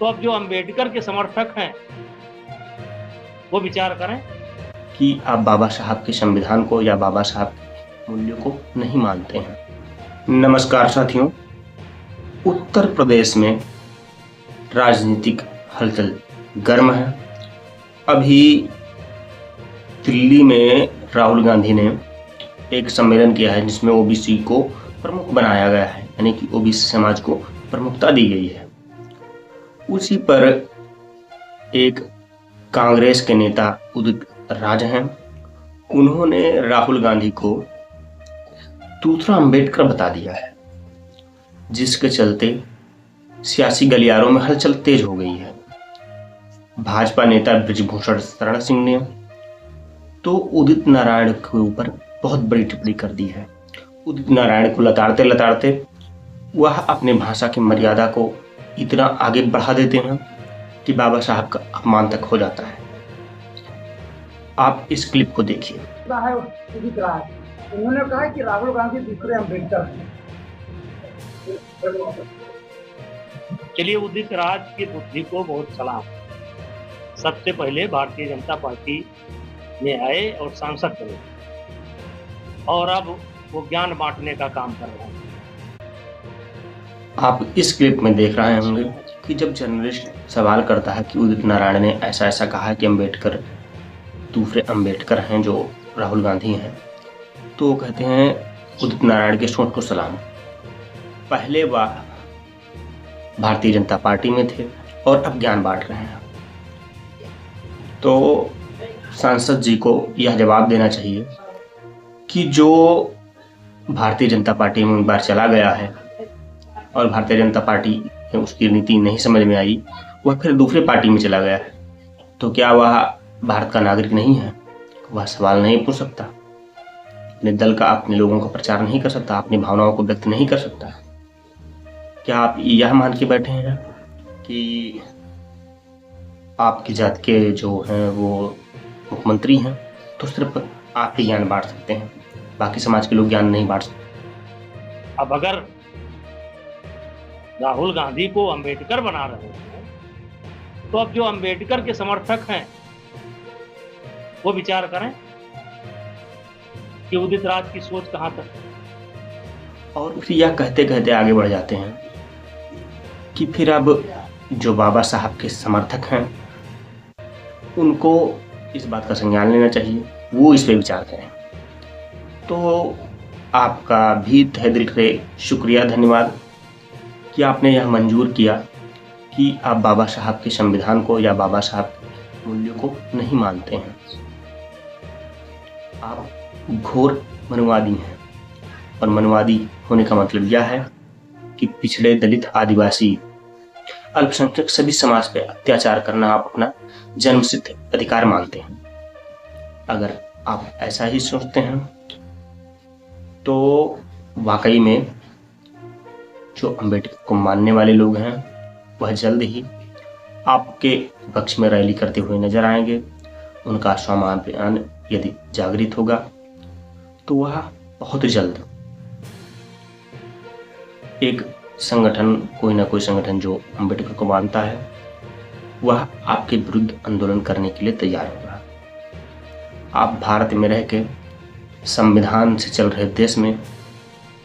तो अब जो अंबेडकर के समर्थक हैं वो विचार करें कि आप बाबा साहब के संविधान को या बाबा साहब के मूल्यों को नहीं मानते हैं। नमस्कार साथियों, उत्तर प्रदेश में राजनीतिक हलचल गर्म है। अभी दिल्ली में राहुल गांधी ने एक सम्मेलन किया है जिसमें ओबीसी को प्रमुख बनाया गया है, यानी कि ओबीसी समाज को प्रमुखता दी गई है। उसी पर एक कांग्रेस के नेता उदित राज हैं, उन्होंने राहुल गांधी को दूसरा अंबेडकर बता दिया है, जिसके चलते सियासी गलियारों में हलचल तेज हो गई है। भाजपा नेता ब्रिजभूषण शरण सिंह ने तो उदित नारायण के ऊपर बहुत बड़ी टिप्पणी कर दी है। उदित नारायण को लताड़ते लताड़ते वह अपने भाषा की मर्यादा को इतना आगे बढ़ा देते हैं कि बाबा साहब का अपमान तक हो जाता है। आप इस क्लिप को देखिए। उदित राज उन्होंने कहा कि राहुल गांधी दूसरे अम्बेडकर हैं। चलिए, उदित राज की बुद्धि को बहुत सलाम। सबसे पहले भारतीय जनता पार्टी में आए और सांसद बने और अब वो ज्ञान बांटने का काम कर रहे हैं। आप इस क्लिप में देख रहे होंगे कि जब जर्नलिस्ट सवाल करता है कि उदित नारायण ने ऐसा ऐसा कहा है कि अम्बेडकर दूसरे अम्बेडकर हैं जो राहुल गांधी हैं, तो कहते हैं उदित नारायण के सोच को सलाम। पहले वह भारतीय जनता पार्टी में थे और अब ज्ञान बांट रहे हैं। तो सांसद जी को यह जवाब देना चाहिए कि जो भारतीय जनता पार्टी में एक बार चला गया है और भारतीय जनता पार्टी में उसकी नीति नहीं समझ में आई, वह फिर दूसरे पार्टी में चला गया है, तो क्या वह भारत का नागरिक नहीं है? वह सवाल नहीं पूछ सकता, अपने दल का, अपने लोगों का प्रचार नहीं कर सकता, अपनी भावनाओं को व्यक्त नहीं कर सकता? क्या आप यह मान के बैठे हैं कि आपकी जात के जो हैं वो मुख्यमंत्री हैं तो सिर्फ आप ही ज्ञान बांट सकते हैं, बाकी समाज के लोग ज्ञान नहीं बांट सकते? अब अगर राहुल गांधी को अंबेडकर बना रहे हैं तो अब जो अंबेडकर के समर्थक हैं वो विचार करें कि उदित राज की सोच कहां तक। और फिर यह कहते कहते आगे बढ़ जाते हैं कि फिर अब जो बाबा साहब के समर्थक हैं उनको इस बात का संज्ञान लेना चाहिए, वो इस पे विचार करें। तो आपका भी तहे दिल से शुक्रिया, धन्यवाद कि आपने यह मंजूर किया कि आप बाबा साहब के संविधान को या बाबा साहब के मूल्यों को नहीं मानते हैं। आप घोर मनुवादी हैं और मनुवादी होने का मतलब यह है कि पिछड़े, दलित, आदिवासी, अल्पसंख्यक सभी समाज पे अत्याचार करना आप अपना जन्मसिद्ध अधिकार मानते हैं। अगर आप ऐसा ही सोचते हैं तो वाकई में जो अम्बेडकर को मानने वाले लोग हैं वह जल्द ही आपके पक्ष में रैली करते हुए नजर आएंगे। उनका स्वाभिमान यदि जागृत होगा तो वह बहुत जल्द एक संगठन, कोई ना कोई संगठन जो अम्बेडकर को मानता है, वह आपके विरुद्ध आंदोलन करने के लिए तैयार होगा। आप भारत में रह के संविधान से चल रहे देश में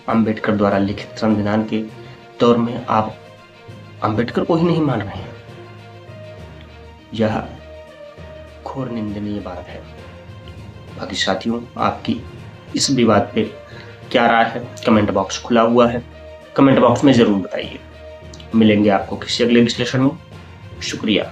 अम्बेडकर द्वारा लिखित संविधान के दौर में आप अम्बेडकर को ही नहीं मान रहे हैं। यह घोर निंदनीय बात है। बाकी साथियों, आपकी इस विवाद पे क्या राय है? कमेंट बॉक्स खुला हुआ है, कमेंट बॉक्स में जरूर बताइए। मिलेंगे आपको किसी अगले विश्लेषण में। शुक्रिया।